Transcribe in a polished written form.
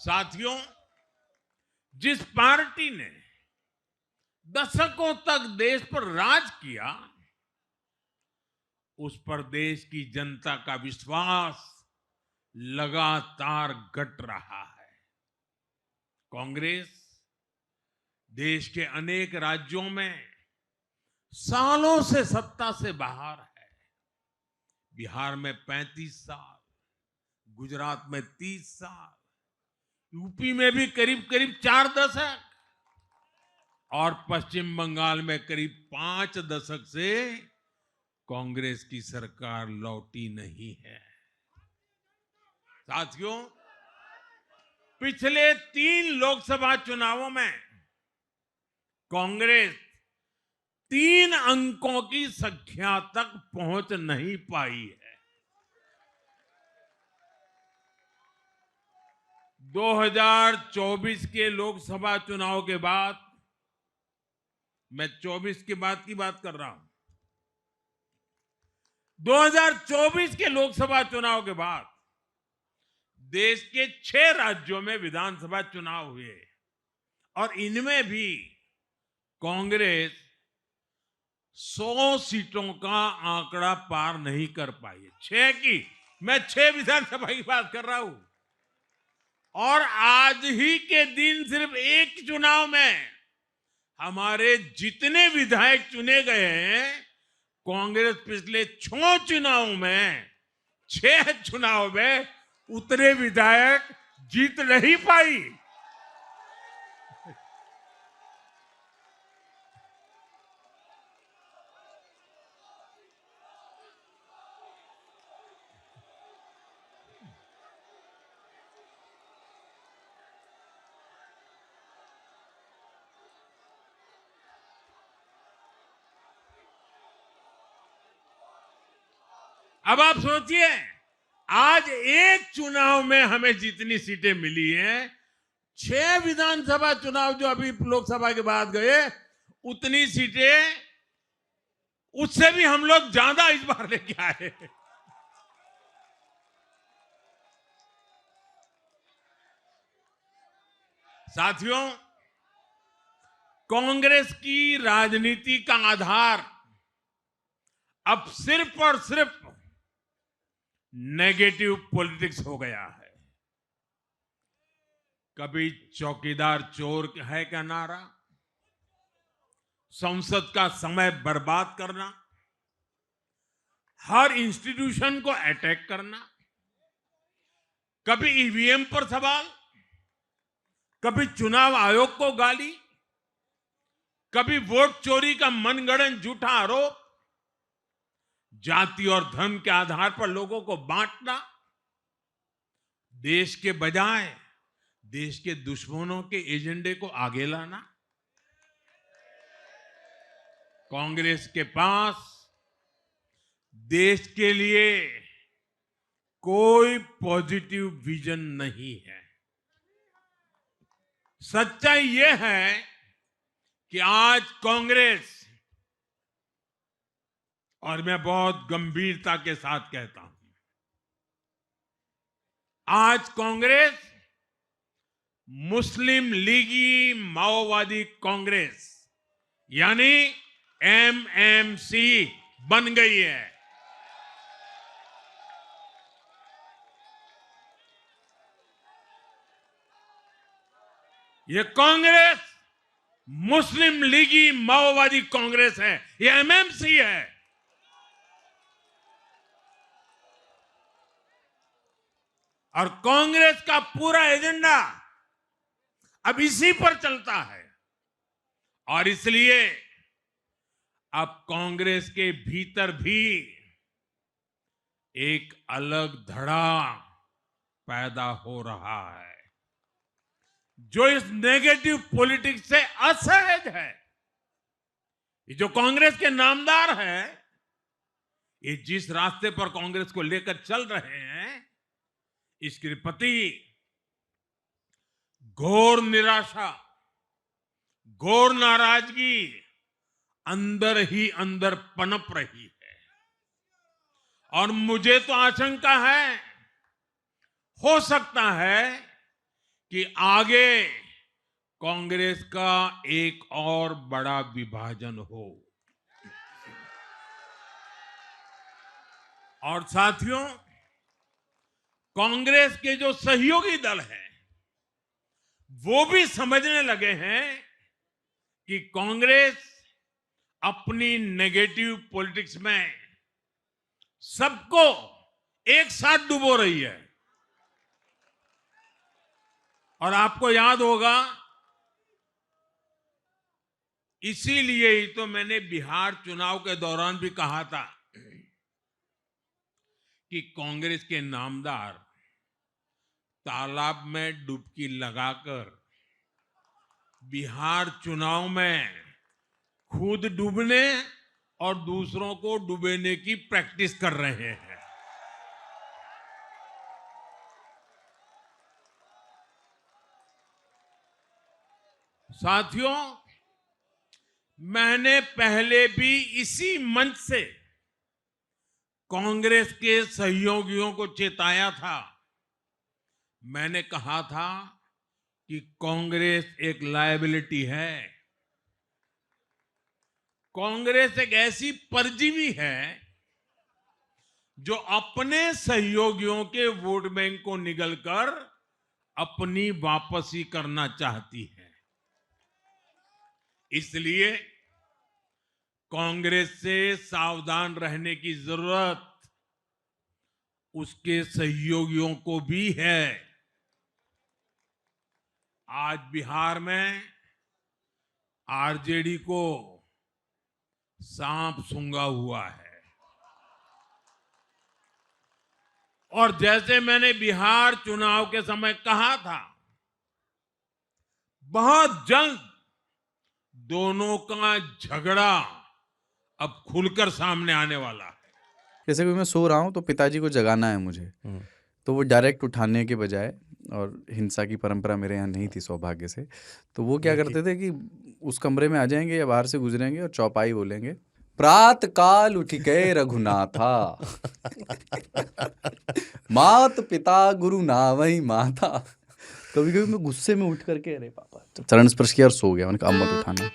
साथियों, जिस पार्टी ने दशकों तक देश पर राज किया, उस पर देश की जनता का विश्वास लगातार घट रहा है। कांग्रेस देश के अनेक राज्यों में सालों से सत्ता से बाहर है। बिहार में 35 साल, गुजरात में 30 साल, यूपी में भी करीब करीब 4 दशक और पश्चिम बंगाल में करीब 5 दशक से कांग्रेस की सरकार लौटी नहीं है। साथियों, पिछले 3 लोकसभा चुनावों में कांग्रेस 3 अंकों की संख्या तक पहुंच नहीं पाई है। 2024 के लोकसभा चुनाव के बाद, मैं 24 के बाद की बात कर रहा हूं, 2024 के लोकसभा चुनाव के बाद देश के 6 राज्यों में विधानसभा चुनाव हुए और इनमें भी कांग्रेस 100 सीटों का आंकड़ा पार नहीं कर पाई है। मैं 6 विधानसभा की बात कर रहा हूं। और आज ही के दिन सिर्फ एक चुनाव में हमारे जितने विधायक चुने गए हैं, कांग्रेस पिछले 6 चुनावों में 6 चुनाव में उतने विधायक जीत नहीं पाई। अब आप सोचिए, आज एक चुनाव में हमें जितनी सीटें मिली हैं, 6 विधानसभा चुनाव जो अभी लोकसभा के बाद गए, उतनी सीटें उससे भी हम लोग ज्यादा इस बार लेके आए। साथियों, कांग्रेस की राजनीति का आधार अब सिर्फ और सिर्फ नेगेटिव पॉलिटिक्स हो गया है। कभी चौकीदार चोर है का नारा, संसद का समय बर्बाद करना, हर इंस्टीट्यूशन को अटैक करना, कभी ईवीएम पर सवाल, कभी चुनाव आयोग को गाली, कभी वोट चोरी का मनगढ़ंत झूठा आरोप, जाति और धर्म के आधार पर लोगों को बांटना, देश के बजाय देश के दुश्मनों के एजेंडे को आगे लाना। कांग्रेस के पास देश के लिए कोई पॉजिटिव विजन नहीं है। सच्चाई यह है कि आज कांग्रेस, और मैं बहुत गंभीरता के साथ कहता हूं, आज कांग्रेस मुस्लिम लीगी माओवादी कांग्रेस यानी एमएमसी बन गई है। ये कांग्रेस मुस्लिम लीगी माओवादी कांग्रेस है, ये एमएमसी है। और कांग्रेस का पूरा एजेंडा अब इसी पर चलता है। और इसलिए अब कांग्रेस के भीतर भी एक अलग धड़ा पैदा हो रहा है, जो इस नेगेटिव पॉलिटिक्स से असहज है। ये जो कांग्रेस के नामदार हैं, ये जिस रास्ते पर कांग्रेस को लेकर चल रहे हैं, इसके प्रति घोर निराशा, घोर नाराजगी अंदर ही अंदर पनप रही है। और मुझे तो आशंका है, हो सकता है कि आगे कांग्रेस का एक और बड़ा विभाजन हो। और साथियों, कांग्रेस के जो सहयोगी दल हैं, वो भी समझने लगे हैं कि कांग्रेस अपनी नेगेटिव पॉलिटिक्स में सबको एक साथ डुबो रही है। और आपको याद होगा, इसीलिए ही तो मैंने बिहार चुनाव के दौरान भी कहा था कि कांग्रेस के नामदार तालाब में डुबकी लगाकर बिहार चुनाव में खुद डूबने और दूसरों को डुबेने की प्रैक्टिस कर रहे हैं। साथियों, मैंने पहले भी इसी मंच से कांग्रेस के सहयोगियों को चेताया था। मैंने कहा था कि कांग्रेस एक लायबिलिटी है। कांग्रेस एक ऐसी परजीवी है जो अपने सहयोगियों के वोट बैंक को निगलकर अपनी वापसी करना चाहती है। इसलिए कांग्रेस से सावधान रहने की जरूरत उसके सहयोगियों को भी है। आज बिहार में आरजेडी को सांप सूंघा हुआ है। और जैसे मैंने बिहार चुनाव के समय कहा था, बहुत जल्द दोनों का झगड़ा अब खुलकर सामने आने वाला है। जैसे कि मैं सो रहा हूँ तो पिताजी को जगाना है मुझे, तो वो डायरेक्ट उठाने के बजाय, और हिंसा की परंपरा मेरे यहाँ नहीं थी सौभाग्य से, तो वो क्या करते थे कि उस कमरे में आ जाएंगे या बाहर से गुजरेंगे और चौपाई बोलेंगे, प्रात काल उठ के रघुनाथा मात पिता गुरु नावई माता। कभी कभी मैं गुस्से में उठ करके अरे पापा चरण स्पर्श किया और सो गया। मैंने कहा अब मत उठाना।